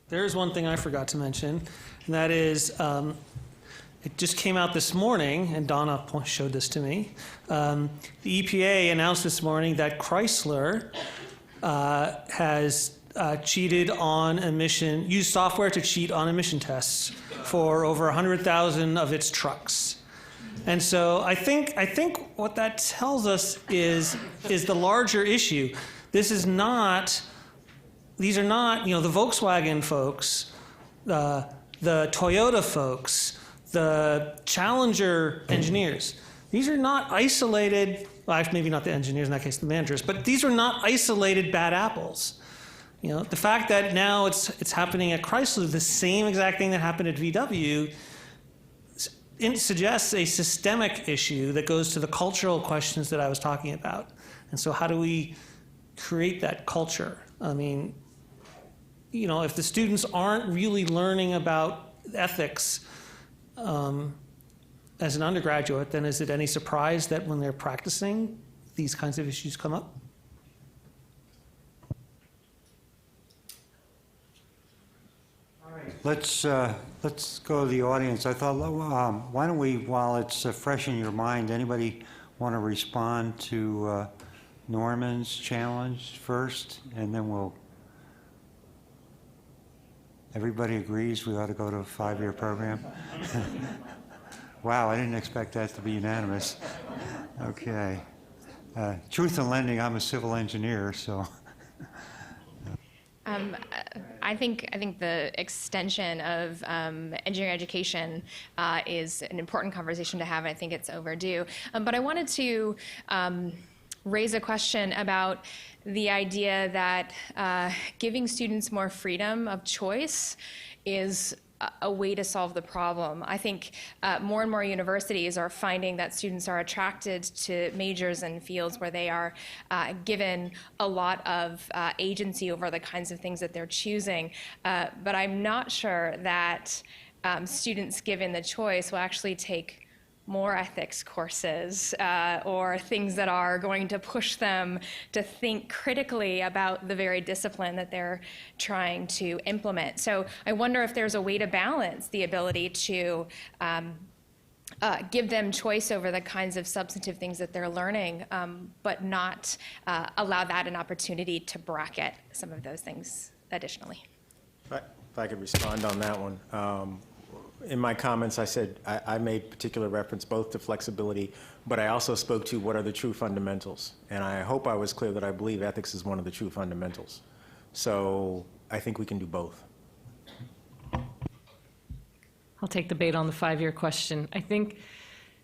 There is one thing I forgot to mention, and that is it just came out this morning, and Donna showed this to me. The EPA announced this morning that Chrysler has cheated on used software to cheat on emission tests for over 100,000 of its trucks. And so I think what that tells us is the larger issue. These are not, the Volkswagen folks, the Toyota folks, the Challenger engineers. These are not isolated, well, maybe not the engineers, in that case the managers, but these are not isolated bad apples. The fact that now it's happening at Chrysler, the same exact thing that happened at VW, it suggests a systemic issue that goes to the cultural questions that I was talking about. And so how do we create that culture? I mean, if the students aren't really learning about ethics as an undergraduate, then is it any surprise that when they're practicing, these kinds of issues come up? Let's go to the audience. I thought, why don't we, while it's fresh in your mind, anybody want to respond to Norman's challenge first, and then we'll. Everybody agrees we ought to go to a 5-year program. Wow, I didn't expect that to be unanimous. Okay. Truth in lending, I'm a civil engineer, so. I think the extension of engineering education is an important conversation to have. I think it's overdue. But I wanted to raise a question about the idea that giving students more freedom of choice is a way to solve the problem. I think more and more universities are finding that students are attracted to majors and fields where they are given a lot of agency over the kinds of things that they're choosing. But I'm not sure that students given the choice will actually take more ethics courses or things that are going to push them to think critically about the very discipline that they're trying to implement. So I wonder if there's a way to balance the ability to give them choice over the kinds of substantive things that they're learning, but not allow that an opportunity to bracket some of those things additionally. If I could respond on that one. In my comments, I said I made particular reference both to flexibility, but I also spoke to what are the true fundamentals. And I hope I was clear that I believe ethics is one of the true fundamentals. So I think we can do both. I'll take the bait on the 5-year question. I think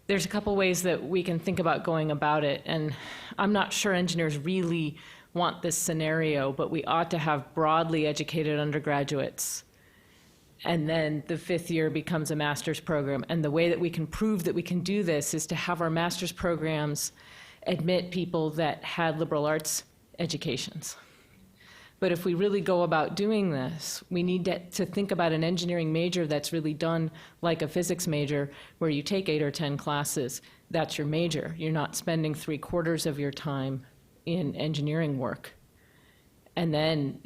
there's a couple ways that we can think about going about it. And I'm not sure engineers really want this scenario, but we ought to have broadly educated undergraduates. And then the 5th year becomes a master's program. And the way that we can prove that we can do this is to have our master's programs admit people that had liberal arts educations. But if we really go about doing this, we need to think about an engineering major that's really done like a physics major, where you take 8 or 10 classes. That's your major. You're not spending 3/4 of your time in engineering work. And then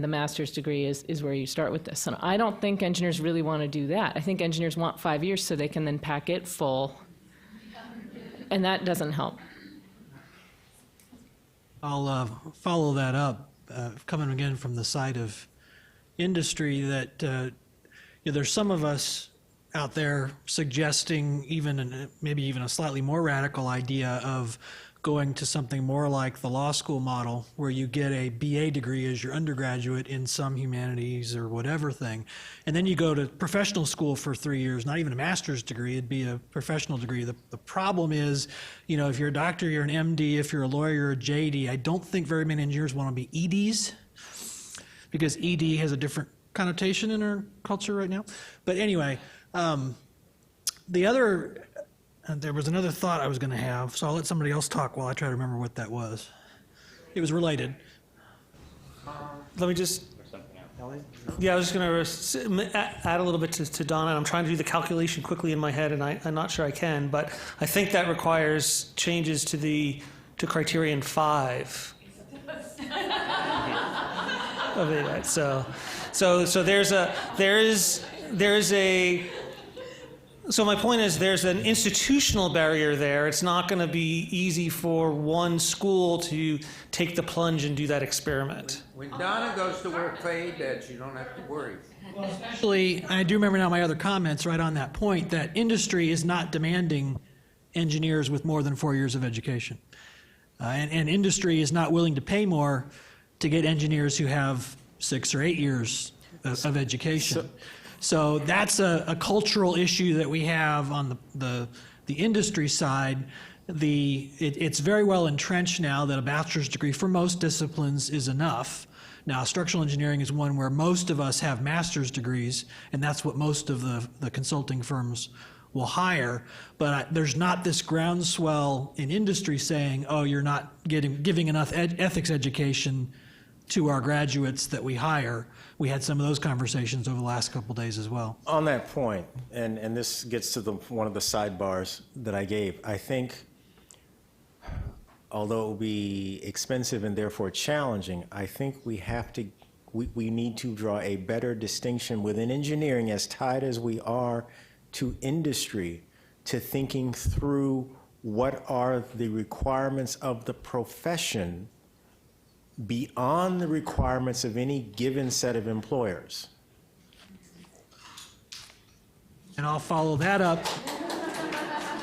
the master's degree is where you start with this. And I don't think engineers really want to do that. I think engineers want 5 years so they can then pack it full. And that doesn't help. I'll follow that up, coming again from the side of industry, that there's some of us out there suggesting maybe even a slightly more radical idea of going to something more like the law school model, where you get a BA degree as your undergraduate in some humanities or whatever thing, and then you go to professional school for 3 years, not even a master's degree, it'd be a professional degree. The problem is, if you're a doctor, you're an MD, if you're a lawyer, you're a JD. I don't think very many engineers want to be EDs, because ED has a different connotation in our culture right now. But anyway, there was another thought I was going to have, so I'll let somebody else talk while I try to remember what that was. It was related. Let me just, yeah, I was just going to add a little bit to Donna. I'm trying to do the calculation quickly in my head, and I'm not sure I can, but I think that requires changes to criterion 5. of it yet. So so my point is there's an institutional barrier there. It's not going to be easy for one school to take the plunge and do that experiment. When Donna goes to work for ABEDS, you don't have to worry. Actually, I do remember now my other comments right on that point, that industry is not demanding engineers with more than 4 years of education. And industry is not willing to pay more to get engineers who have 6 or 8 years of education. So that's a cultural issue that we have on the industry side. It's very well entrenched now that a bachelor's degree for most disciplines is enough. Now, structural engineering is one where most of us have master's degrees, and that's what most of the consulting firms will hire. But there's not this groundswell in industry saying, oh, you're not giving enough ethics education to our graduates that we hire. We had some of those conversations over the last couple of days as well. On that point, and this gets to one of the sidebars that I gave, I think, although it will be expensive and therefore challenging, I think we need to draw a better distinction within engineering, as tied as we are to industry, to thinking through what are the requirements of the profession beyond the requirements of any given set of employers. And I'll follow that up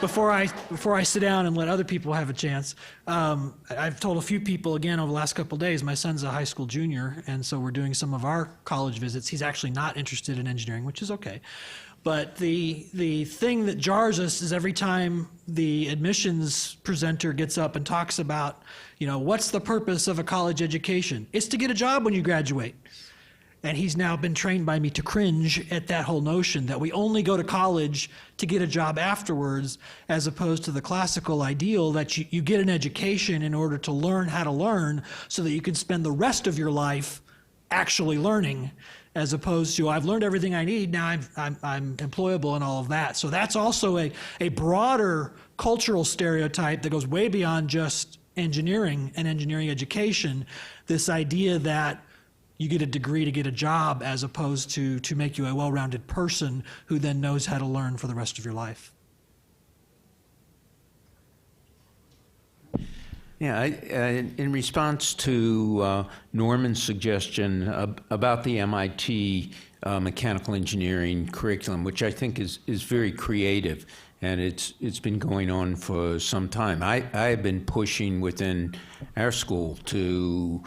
before I sit down and let other people have a chance. I've told a few people again over the last couple of days, my son's a high school junior, and so we're doing some of our college visits. He's actually not interested in engineering, which is okay. But the thing that jars us is every time the admissions presenter gets up and talks about, what's the purpose of a college education? It's to get a job when you graduate. And he's now been trained by me to cringe at that whole notion that we only go to college to get a job afterwards, as opposed to the classical ideal that you get an education in order to learn how to learn so that you can spend the rest of your life actually learning, as opposed to I've learned everything I need, now I'm employable and all of that. So that's also a broader cultural stereotype that goes way beyond just engineering and engineering education, this idea that you get a degree to get a job as opposed to make you a well-rounded person who then knows how to learn for the rest of your life. Yeah, in response to Norman's suggestion about the MIT mechanical engineering curriculum, which I think is very creative, and it's been going on for some time. I have been pushing within our school to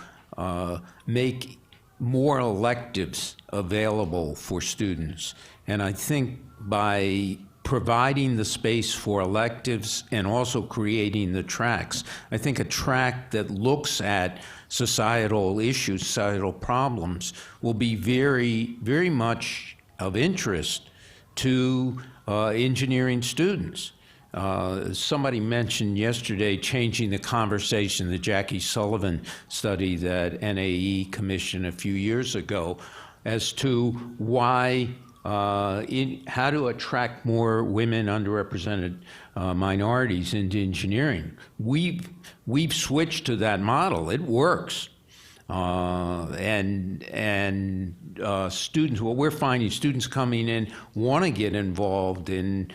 make more electives available for students, and I think by providing the space for electives and also creating the tracks. I think a track that looks at societal issues, societal problems, will be very, very much of interest to engineering students. Somebody mentioned yesterday changing the conversation, the Jackie Sullivan study that NAE commissioned a few years ago, as to why how to attract more women, underrepresented minorities into engineering. We've switched to that model. It works. And students, what we're finding, students coming in want to get involved in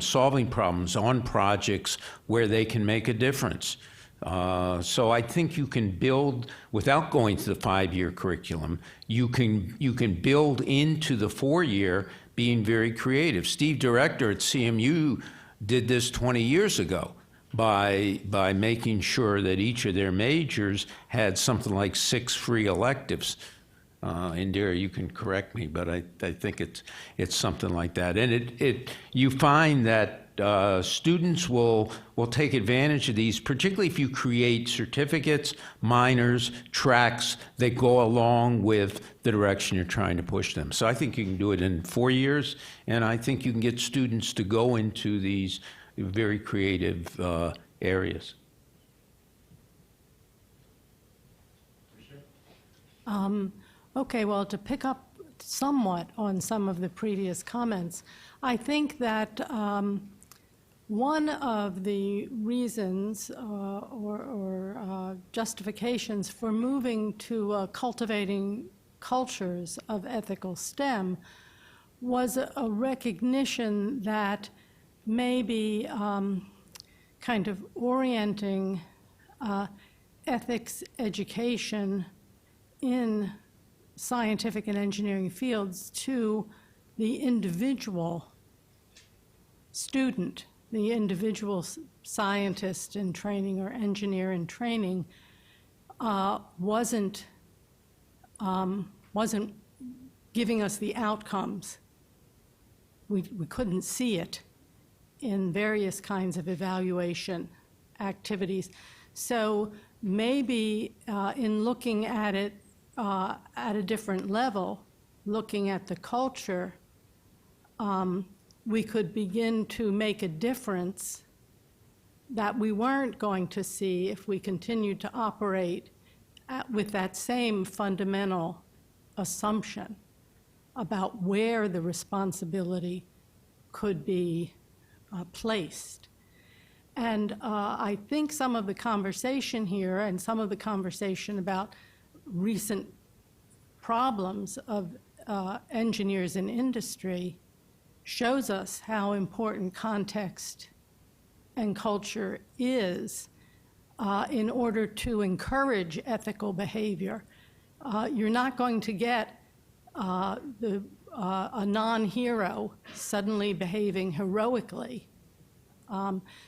solving problems on projects where they can make a difference. So I think you can build, without going to the 5-year curriculum, you can build into the 4-year being very creative. Steve Director at CMU did this 20 years ago by making sure that each of their majors had something like 6 free electives. Indira, you can correct me, but I think it's something like that. And you find that students will take advantage of these, particularly if you create certificates, minors, tracks that go along with the direction you're trying to push them. So I think you can do it in 4 years, and I think you can get students to go into these very creative areas. Okay, well, to pick up somewhat on some of the previous comments, I think that One of the reasons or justifications for moving to cultivating cultures of ethical STEM was a recognition that maybe kind of orienting ethics education in scientific and engineering fields to the individual student, the individual scientist in training or engineer in training, wasn't giving us the outcomes. We couldn't see it in various kinds of evaluation activities. So maybe in looking at it at a different level, looking at the culture, we could begin to make a difference that we weren't going to see if we continued to operate with that same fundamental assumption about where the responsibility could be placed. And I think some of the conversation here and some of the conversation about recent problems of engineers in industry shows us how important context and culture is in order to encourage ethical behavior. You're not going to get a non-hero suddenly behaving heroically.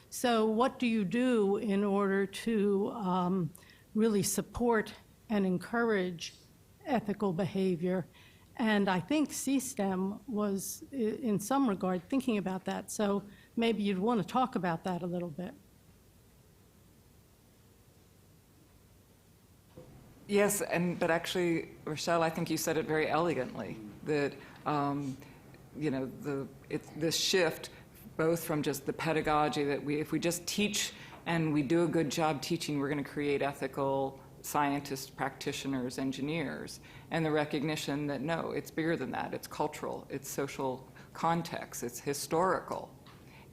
So what do you do in order to really support and encourage ethical behavior? And I think CSTEM was, in some regard, thinking about that. So maybe you'd want to talk about that a little bit. Yes, but actually, Rochelle, I think you said it very elegantly, that this shift, both from just the pedagogy that if we just teach and we do a good job teaching, we're going to create ethical scientists, practitioners, engineers, and the recognition that no, it's bigger than that. It's cultural, it's social context, it's historical,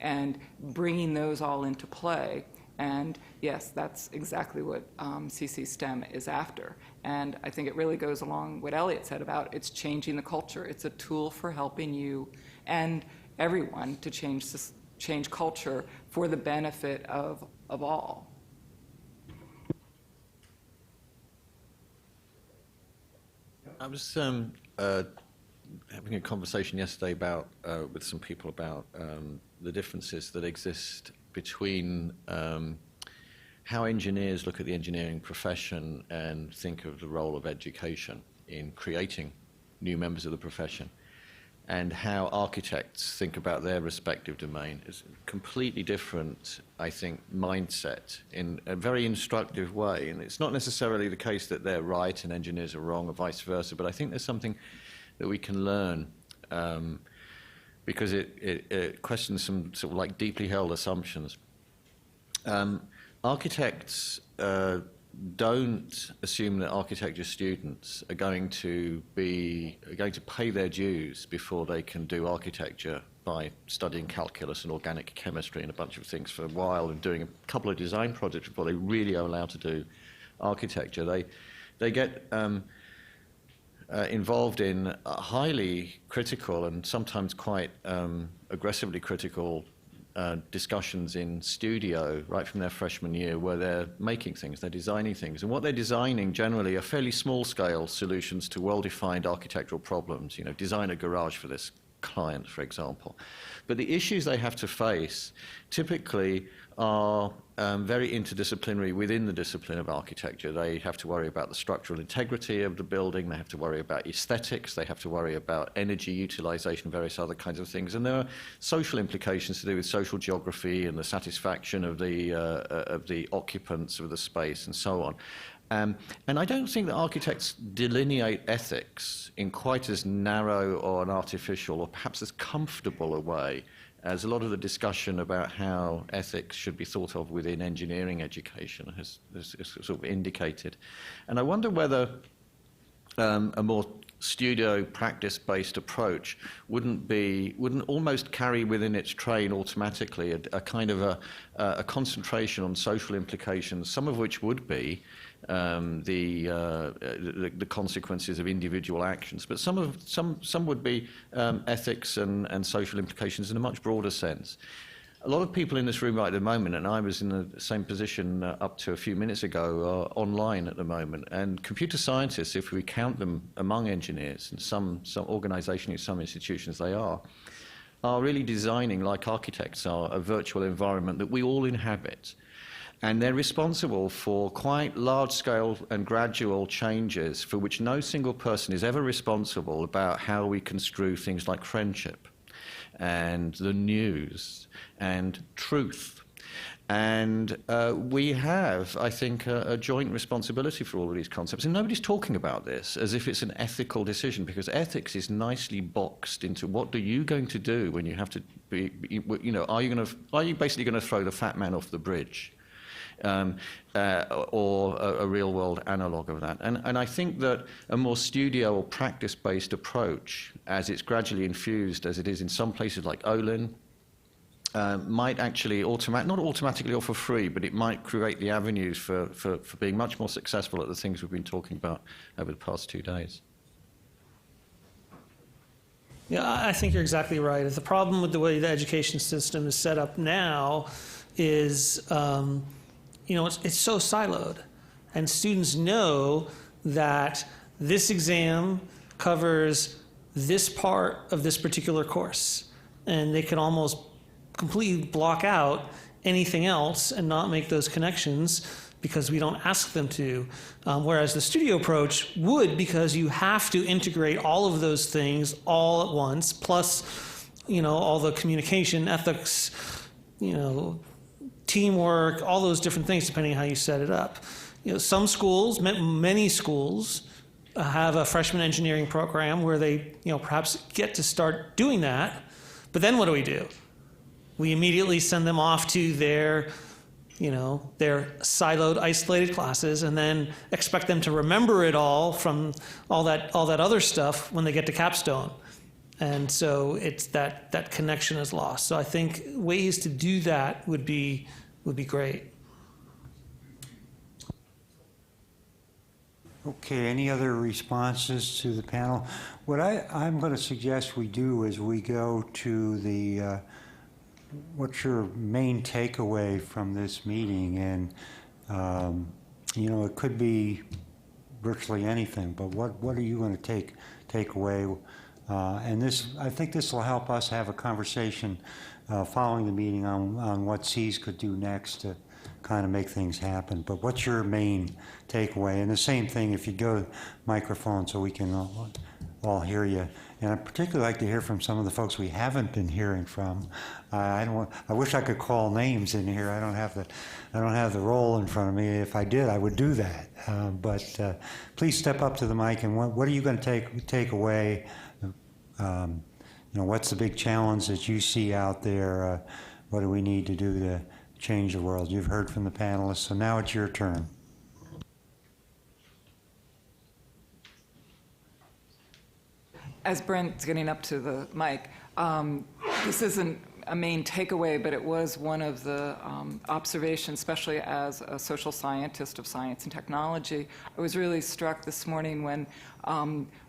and bringing those all into play. And yes, that's exactly what CC STEM is after. And I think it really goes along what Elliot said about it's changing the culture. It's a tool for helping you and everyone to change culture for the benefit of all. I was having a conversation yesterday about with some people about the differences that exist between how engineers look at the engineering profession and think of the role of education in creating new members of the profession, and how architects think about their respective domain. It's a completely different, I think, mindset in a very instructive way. And it's not necessarily the case that they're right and engineers are wrong or vice versa, but I think there's something that we can learn because it questions some sort of like deeply held assumptions. Architects don't assume that architecture students are going to pay their dues before they can do architecture by studying calculus and organic chemistry and a bunch of things for a while and doing a couple of design projects before they really are allowed to do architecture. They get involved in highly critical and sometimes quite aggressively critical discussions in studio right from their freshman year, where they're making things, they're designing things. And what they're designing generally are fairly small-scale solutions to well-defined architectural problems. You know, design a garage for this client, for example. But the issues they have to face typically are very interdisciplinary within the discipline of architecture. They have to worry about the structural integrity of the building, they have to worry about aesthetics, they have to worry about energy utilization, various other kinds of things. And there are social implications to do with social geography and the satisfaction of the occupants of the space and so on. And I don't think that architects delineate ethics in quite as narrow or an artificial or perhaps as comfortable a way as a lot of the discussion about how ethics should be thought of within engineering education has sort of indicated. And I wonder whether a more studio practice-based approach wouldn't almost carry within its train automatically a kind of a concentration on social implications, some of which would be the consequences of individual actions, but some would be ethics and social implications in a much broader sense. A lot of people in this room right at the moment, and I was in the same position up to a few minutes ago, are online at the moment. And computer scientists, if we count them among engineers, and some organizations, some institutions they are really designing, like architects are, a virtual environment that we all inhabit. And they're responsible for quite large-scale and gradual changes for which no single person is ever responsible about how we construe things like friendship and the news and truth. And we have, I think, a joint responsibility for all of these concepts. And nobody's talking about this as if it's an ethical decision, because ethics is nicely boxed into what are you going to do when you have to be, you know, are you basically going to throw the fat man off the bridge? Or a real-world analog of that. And I think that a more studio or practice-based approach, as it's gradually infused, as it is in some places like Olin, might actually not automatically or for free, but it might create the avenues for being much more successful at the things we've been talking about over the past 2 days. Yeah, I think you're exactly right. The problem with the way the education system is set up now is you know, it's so siloed, and students know that this exam covers this part of this particular course, and they can almost completely block out anything else and not make those connections because we don't ask them to. Whereas the studio approach would, because you have to integrate all of those things all at once, plus, you know, all the communication, ethics, you know, teamwork, all those different things, depending on how you set it up. You know, some schools, many schools, have a freshman engineering program where they, you know, perhaps get to start doing that. But then what do? We immediately send them off to their, you know, their siloed, isolated classes, and then expect them to remember it all from all that other stuff when they get to capstone. And so it's that connection is lost. So I think ways to do that would be great. Okay, any other responses to the panel? What I'm going to suggest we do is we go to the, what's your main takeaway from this meeting? And, you know, it could be virtually anything, but what are you going to take away? And I think this will help us have a conversation following the meeting on what C's could do next to kind of make things happen. But what's your main takeaway? And the same thing, if you go to microphone so we can all hear you. And I'd particularly like to hear from some of the folks we haven't been hearing from. I wish I could call names in here. I don't have the roll in front of me. If I did, I would do that. But please step up to the mic. And what are you going to take away? You know, what's the big challenge that you see out there? What do we need to do to change the world? You've heard from the panelists, so now it's your turn. As Brent's getting up to the mic, this isn't a main takeaway, but it was one of the observations, especially as a social scientist of science and technology. I was really struck this morning when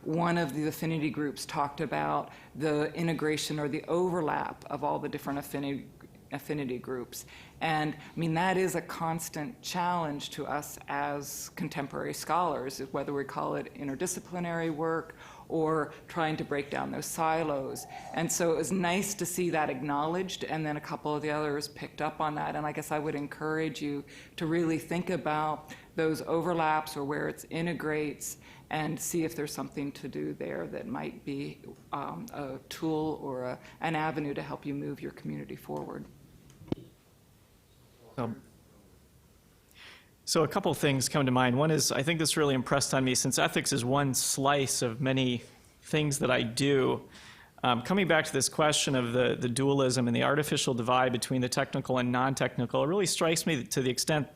one of the affinity groups talked about the integration or the overlap of all the different affinity groups. And I mean, that is a constant challenge to us as contemporary scholars, whether we call it interdisciplinary work or trying to break down those silos. And so it was nice to see that acknowledged, and then a couple of the others picked up on that. And I guess I would encourage you to really think about those overlaps or where it integrates and see if there's something to do there that might be a tool or an avenue to help you move your community forward. So a couple of things come to mind. One is, I think this really impressed on me, since ethics is one slice of many things that I do. Coming back to this question of the dualism and the artificial divide between the technical and non-technical, it really strikes me to the extent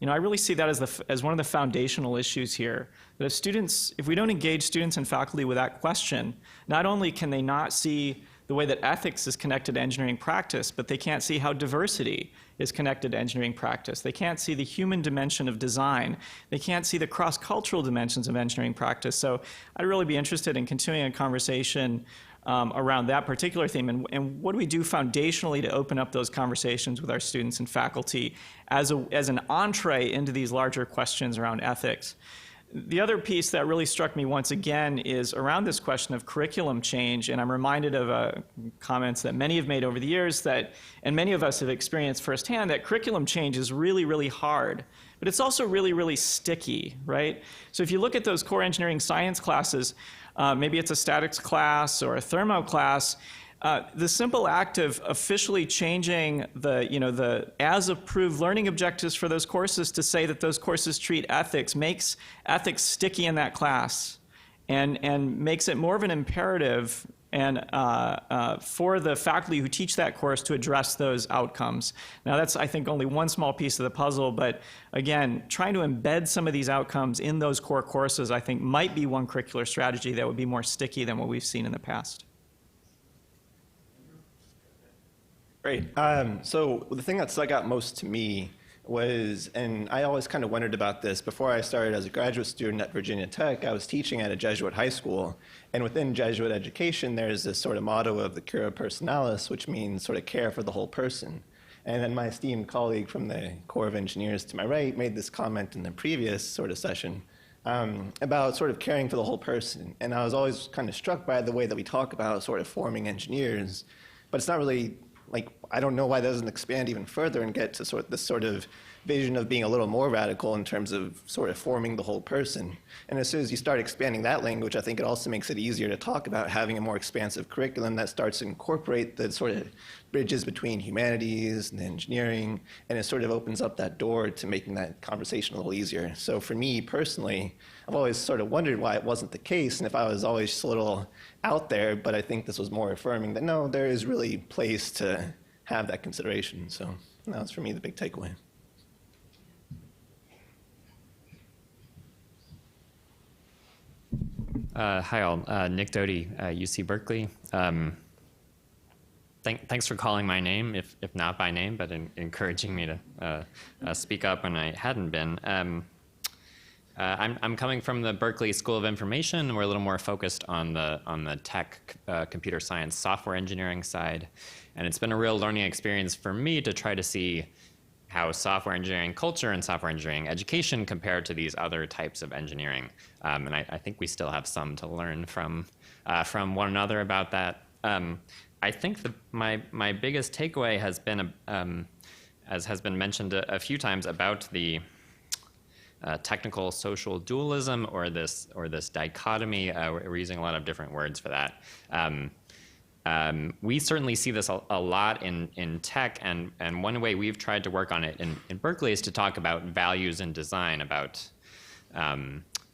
I really see that as one of the foundational issues here. That if we don't engage students and faculty with that question, not only can they not see the way that ethics is connected to engineering practice, but they can't see how diversity is connected to engineering practice. They can't see the human dimension of design. They can't see the cross-cultural dimensions of engineering practice. So I'd really be interested in continuing a conversation around that particular theme, and what do we do foundationally to open up those conversations with our students and faculty as an entree into these larger questions around ethics. The other piece that really struck me once again is around this question of curriculum change, and I'm reminded of comments that many have made over the years and many of us have experienced firsthand, that curriculum change is really, really hard, but it's also really, really sticky, right? So if you look at those core engineering science classes, maybe it's a statics class or a thermo class, the simple act of officially changing the as-approved learning objectives for those courses to say that those courses treat ethics makes ethics sticky in that class and makes it more of an imperative and for the faculty who teach that course to address those outcomes. Now that's, I think, only one small piece of the puzzle, but again, trying to embed some of these outcomes in those core courses, I think, might be one curricular strategy that would be more sticky than what we've seen in the past. Great. So the thing that stuck out most to me was, and I always kind of wondered about this, before I started as a graduate student at Virginia Tech, I was teaching at a Jesuit high school. And within Jesuit education, there's this sort of motto of the cura personalis, which means sort of care for the whole person. And then my esteemed colleague from the Corps of Engineers to my right made this comment in the previous sort of session about sort of caring for the whole person. And I was always kind of struck by the way that we talk about sort of forming engineers, but it's not really, like, I don't know why that doesn't expand even further and get to this sort of vision of being a little more radical in terms of sort of forming the whole person. And as soon as you start expanding that language, I think it also makes it easier to talk about having a more expansive curriculum that starts to incorporate the sort of bridges between humanities and engineering, and it sort of opens up that door to making that conversation a little easier. So for me personally, I've always sort of wondered why it wasn't the case, and if I was always just a little out there, but I think this was more affirming that no, there is really place to have that consideration. So that was for me the big takeaway. Hi all, Nick Doty, UC Berkeley. Thanks for calling my name, if not by name, but encouraging me to speak up when I hadn't been. I'm coming from the Berkeley School of Information. We're a little more focused on the tech, computer science, software engineering side, and it's been a real learning experience for me to try to see how software engineering culture and software engineering education compare to these other types of engineering. And I think we still have some to learn from one another about that. I think my biggest takeaway has been, as has been mentioned a few times, about the technical social dualism or this dichotomy. We're using a lot of different words for that. We certainly see this a lot in tech, and one way we've tried to work on it in Berkeley is to talk about values and design.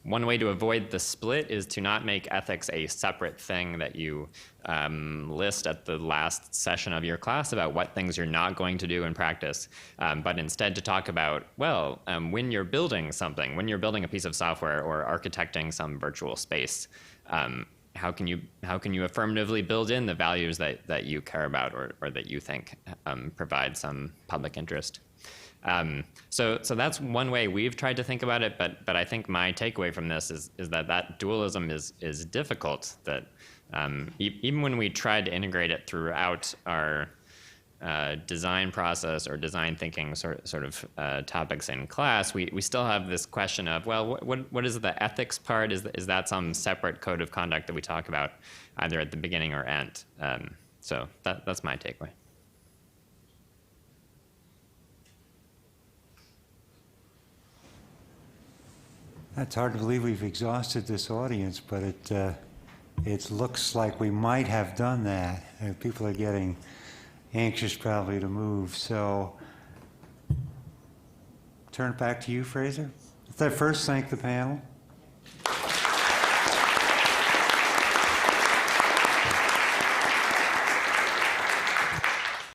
One way to avoid the split is to not make ethics a separate thing that you list at the last session of your class about what things you're not going to do in practice, but instead to talk about, well, when you're building something, when you're building a piece of software or architecting some virtual space, how can you affirmatively build in the values that you care about or that you think provide some public interest? So that's one way we've tried to think about it, but I think my takeaway from this is that dualism is difficult, that even when we tried to integrate it throughout our design process or design thinking sort of topics in class, we still have this question of, well, what is the ethics part? Is that some separate code of conduct that we talk about either at the beginning or end? So that's my takeaway. It's hard to believe we've exhausted this audience, but it looks like we might have done that. People are getting anxious probably to move. So turn it back to you, Fraser. Let's first thank the panel.